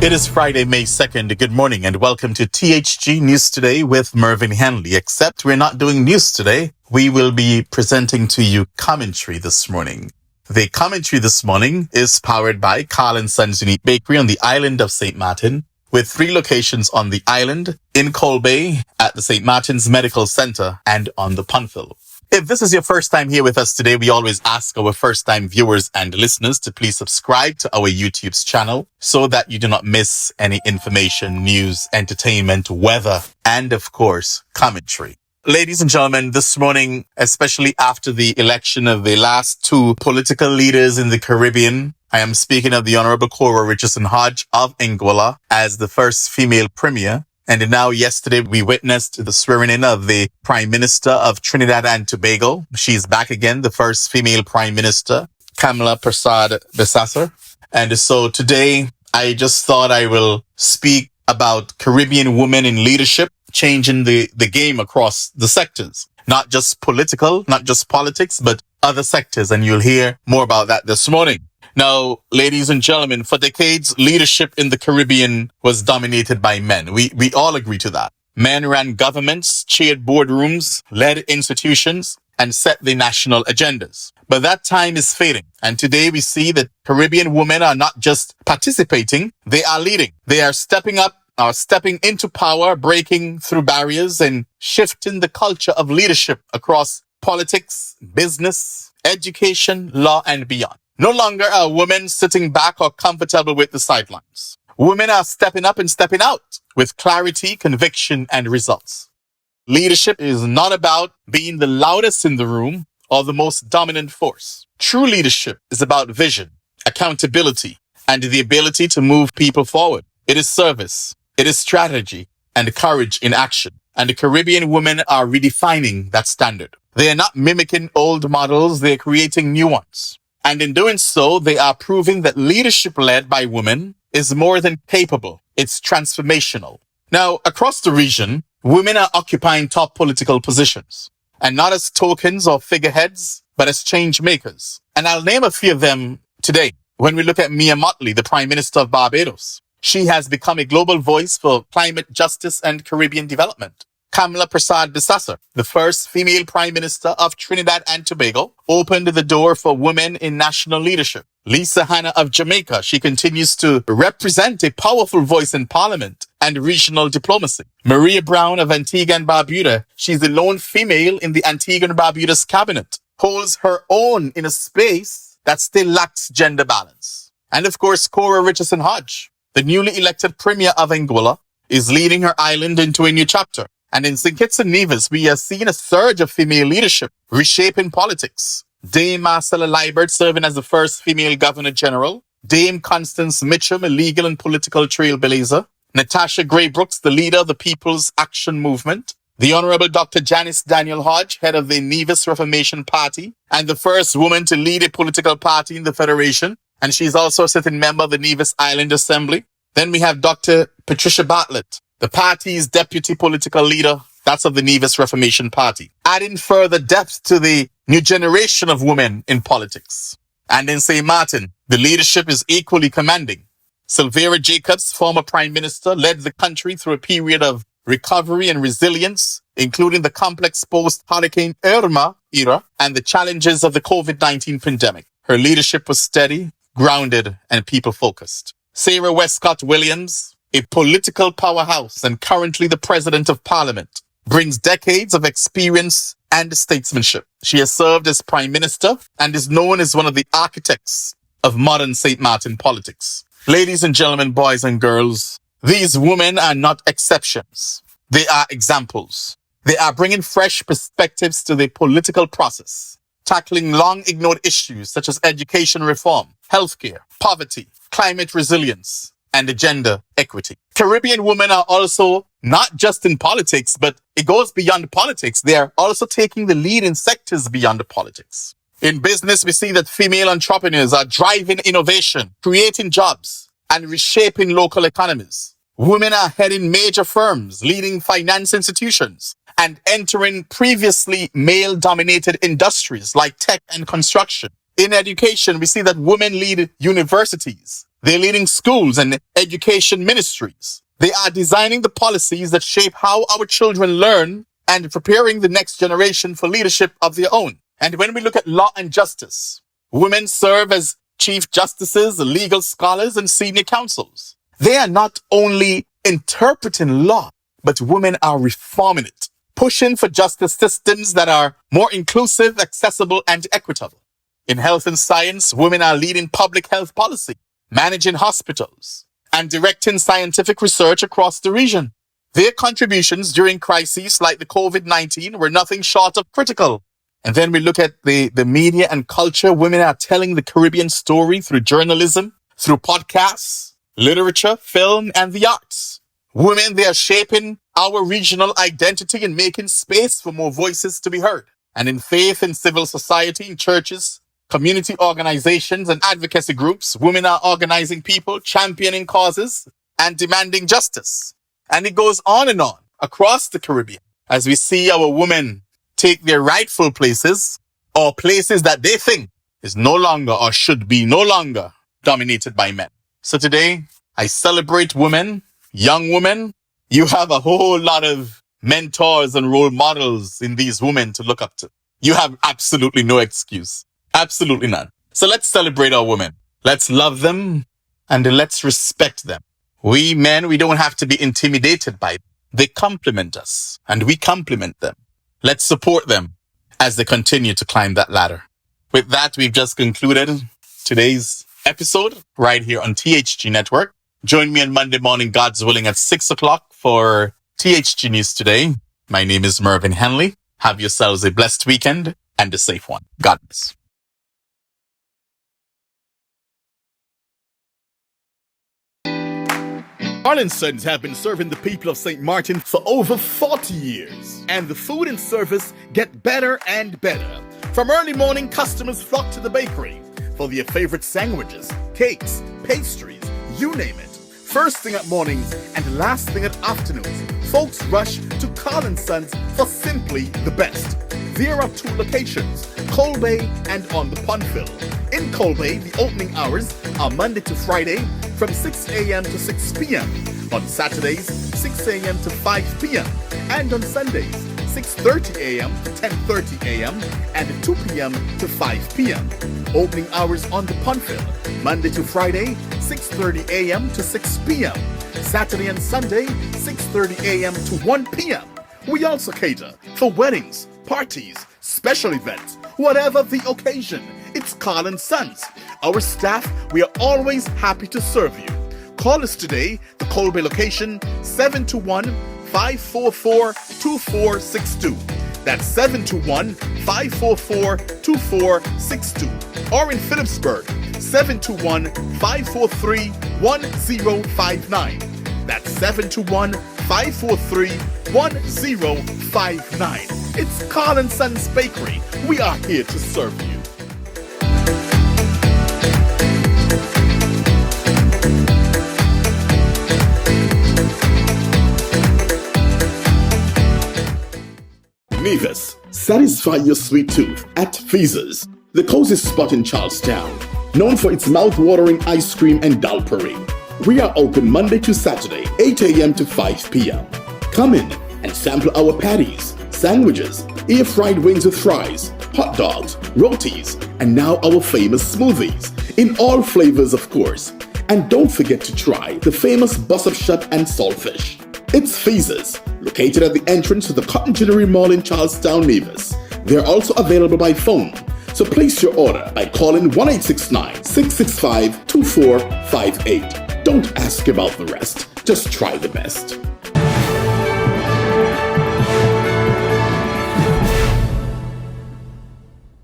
It is Friday, May 2nd. Good morning and welcome to THG News Today with Mervin Hanley. Except we're not doing news today. We will be presenting to you commentary this morning. The commentary this morning is powered by Carl & Sons Unique Bakery on the island of St. Martin, with 3 locations on the island, in Colbay, at the St. Martin's Medical Center, and on the Punville. If this is your first time here with us today, we always ask our first-time viewers and listeners to please subscribe to our YouTube's channel so that you do not miss any information, news, entertainment, weather, and of course, commentary. Ladies and gentlemen, this morning, especially after the election of the last 2 political leaders in the Caribbean, I am speaking of the Honorable Cora Richardson Hodge of Anguilla as the first female premier. And now yesterday we witnessed the swearing in of the Prime Minister of Trinidad and Tobago. She's back again, the first female Prime Minister, Kamala Prasad Besasser. And so today I just thought I will speak about Caribbean women in leadership, changing the game across the sectors. Not just political, not just politics, but other sectors. And you'll hear more about that this morning. Now, ladies and gentlemen, for decades, leadership in the Caribbean was dominated by men. We all agree to that. Men ran governments, chaired boardrooms, led institutions, and set the national agendas. But that time is fading. And today we see that Caribbean women are not just participating, they are leading. They are stepping up, are stepping into power, breaking through barriers, and shifting the culture of leadership across politics, business, education, law, and beyond. No longer are women sitting back or comfortable with the sidelines. Women are stepping up and stepping out with clarity, conviction, and results. Leadership is not about being the loudest in the room or the most dominant force. True leadership is about vision, accountability, and the ability to move people forward. It is service, it is strategy, and courage in action. And the Caribbean women are redefining that standard. They are not mimicking old models, they are creating new ones. And in doing so, they are proving that leadership led by women is more than capable. It's transformational. Now, across the region, women are occupying top political positions, and not as tokens or figureheads, but as change makers. And I'll name a few of them today. When we look at Mia Mottley, the Prime Minister of Barbados, she has become a global voice for climate justice and Caribbean development. Kamala Prasad Besasser, the first female Prime Minister of Trinidad and Tobago, opened the door for women in national leadership. Lisa Hanna of Jamaica, she continues to represent a powerful voice in Parliament and regional diplomacy. Maria Brown of Antigua and Barbuda, she's the lone female in the Antigua and Barbuda's cabinet, holds her own in a space that still lacks gender balance. And of course, Cora Richardson Hodge, the newly elected Premier of Anguilla, is leading her island into a new chapter. And in St. Kitts and Nevis, we are seeing a surge of female leadership, reshaping politics. Dame Marcella Liebert serving as the first female Governor General. Dame Constance Mitchum, a legal and political trailblazer. Natasha Gray Brooks, the leader of the People's Action Movement. The Honorable Dr. Janice Daniel Hodge, head of the Nevis Reformation Party, and the first woman to lead a political party in the Federation. And she's also a sitting member of the Nevis Island Assembly. Then we have Dr. Patricia Bartlett, the party's deputy political leader, that's of the Nevis Reformation Party, adding further depth to the new generation of women in politics. And in St. Martin, the leadership is equally commanding. Sylvia Jacobs, former Prime Minister, led the country through a period of recovery and resilience, including the complex post-Hurricane Irma era and the challenges of the COVID-19 pandemic. Her leadership was steady, grounded, and people-focused. Sarah Westcott Williams, a political powerhouse and currently the President of Parliament, brings decades of experience and statesmanship. She has served as Prime Minister and is known as one of the architects of modern St. Martin politics. Ladies and gentlemen, boys and girls, these women are not exceptions. They are examples. They are bringing fresh perspectives to the political process, tackling long-ignored issues such as education reform, healthcare, poverty, climate resilience, and gender equity. Caribbean women are also not just in politics, but it goes beyond politics. They are also taking the lead in sectors beyond politics. In business, we see that female entrepreneurs are driving innovation, creating jobs, and reshaping local economies. Women are heading major firms, leading finance institutions, and entering previously male-dominated industries like tech and construction. In education, we see that women lead universities, They're leading schools and education ministries. They are designing the policies that shape how our children learn and preparing the next generation for leadership of their own. And when we look at law and justice, women serve as chief justices, legal scholars, and senior counsels. They are not only interpreting law, but women are reforming it, pushing for justice systems that are more inclusive, accessible, and equitable. In health and science, women are leading public health policy, managing hospitals, and directing scientific research across the region. Their contributions during crises like the COVID-19 were nothing short of critical. And then we look at the media and culture. Women are telling the Caribbean story through journalism, through podcasts, literature, film, and the arts. Women, they are shaping our regional identity and making space for more voices to be heard. And in faith and civil society, in churches, community organizations, and advocacy groups, women are organizing people, championing causes, and demanding justice. And it goes on and on across the Caribbean as we see our women take their rightful places, or places that they think is no longer or should be no longer dominated by men. So today, I celebrate women, young women. You have a whole lot of mentors and role models in these women to look up to. You have absolutely no excuse. Absolutely none. So let's celebrate our women. Let's love them and let's respect them. We men, we don't have to be intimidated by them. They compliment us and we compliment them. Let's support them as they continue to climb that ladder. With that, we've just concluded today's episode right here on THG Network. Join me on Monday morning, God's willing, at 6 o'clock for THG News Today. My name is Mervin Hanley. Have yourselves a blessed weekend and a safe one. God bless. Harlan Sons have been serving the people of St. Martin for over 40 years. And the food and service get better and better. From early morning, customers flock to the bakery for their favorite sandwiches, cakes, pastries, you name it. First thing at mornings and last thing at afternoons, folks rush to Harlan Sons for simply the best. There are 2 locations, Coal Bay and on the Punfill. In Coal Bay, the opening hours are Monday to Friday from 6 a.m. to 6 p.m. On Saturdays, 6 a.m. to 5 p.m. And on Sundays, 6:30 a.m. to 10:30 a.m. and 2 p.m. to 5 p.m. Opening hours on the Punfill, Monday to Friday, 6:30 a.m. to 6 p.m. Saturday and Sunday, 6:30 a.m. to 1 p.m. We also cater for weddings, parties, special events, whatever the occasion. It's Harlan Sons. Our staff, we are always happy to serve you. Call us today, the Coal Bay location, 721-544-2462. That's 721-544-2462. Or in Phillipsburg, 721-543-1059. That's 721-543-1059. It's Harlan Sons Bakery. We are here to serve you. Nevis, satisfy your sweet tooth at Feaser's, the cozy spot in Charlestown, known for its mouth-watering ice cream and dal puri. We are open Monday to Saturday, 8 a.m. to 5 p.m. Come in and sample our patties, sandwiches, air-fried wings with fries, hot dogs, rotis, and now our famous smoothies, in all flavors of course. And don't forget to try the famous bus-up shut and saltfish. It's Feaser's, located at the entrance to the Cotton Ginnery Mall in Charlestown, Nevis. They're also available by phone, so place your order by calling 1-869-665-2458. Don't ask about the rest, just try the best.